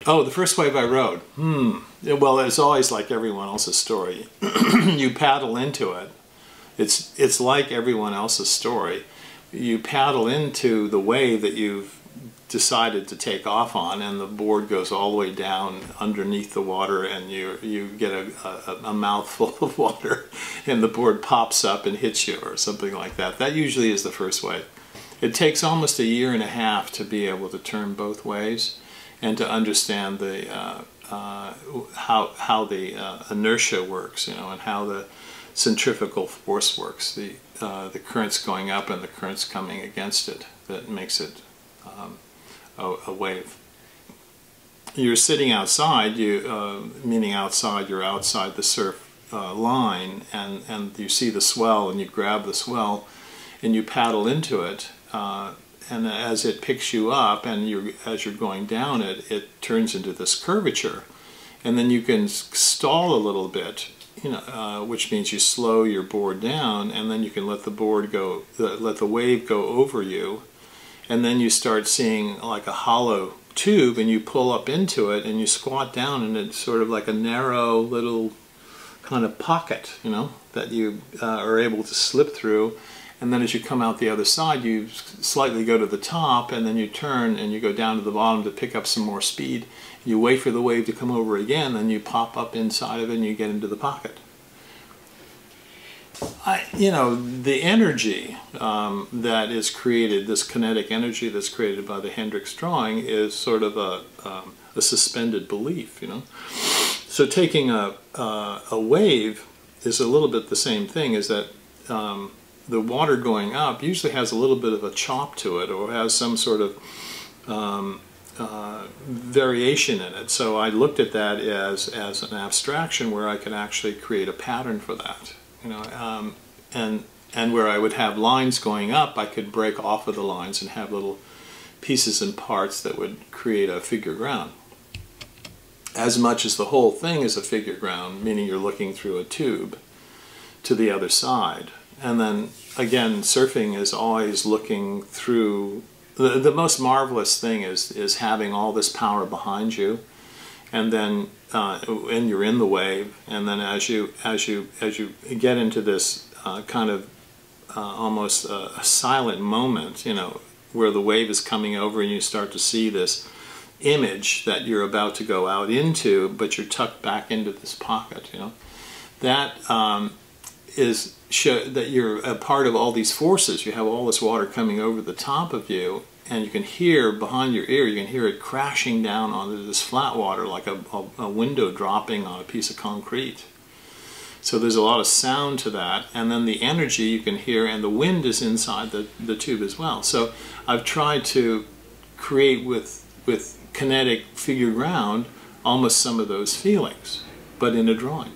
Oh, the first wave I rode. Well, it's always like everyone else's story. You paddle into it. It's like everyone else's story. You paddle into the wave that you've decided to take off on, and the board goes all the way down underneath the water, and you get a mouthful of water, and the board pops up and hits you or something like that. That usually is the first wave. It takes almost a year and a half to be able to turn both ways and to understand the how the inertia works, you know, and how the centrifugal force works, the currents going up and the currents coming against it, that makes it a wave. You're sitting outside, meaning outside, you're outside the surf line, and you see the swell, and you grab the swell and you paddle into it, and as it picks you up, and as you're going down it, it turns into this curvature, and then you can stall a little bit, you know, which means you slow your board down, and then you can let the board go, let the wave go over you, and then you start seeing like a hollow tube, and you pull up into it, and you squat down, and it's sort of like a narrow little kind of pocket, you know, that you are able to slip through. And then as you come out the other side, you slightly go to the top, and then you turn and you go down to the bottom to pick up some more speed. You wait for the wave to come over again, and you pop up inside of it and you get into the pocket. You know, the energy that is created, this kinetic energy that's created by the Hendrix drawing, is sort of a suspended belief, you know. So taking a wave is a little bit the same thing, is that the water going up usually has a little bit of a chop to it, or has some sort of variation in it. So I looked at that as an abstraction where I could actually create a pattern for that, you know, and where I would have lines going up, I could break off of the lines and have little pieces and parts that would create a figure ground. As much as the whole thing is a figure ground, meaning you're looking through a tube to the other side. And then again, surfing is always looking through. The most marvelous thing is having all this power behind you, and then and you're in the wave, and then as you get into this kind of almost a silent moment, you know, where the wave is coming over, and you start to see this image that you're about to go out into, but you're tucked back into this pocket, you know, that is that you're a part of all these forces. You have all this water coming over the top of you, and you can hear behind your ear, you can hear it crashing down onto this flat water like a window dropping on a piece of concrete. So there's a lot of sound to that, and then the energy you can hear, and the wind is inside the tube as well. So I've tried to create with kinetic figure ground almost some of those feelings, but in a drawing.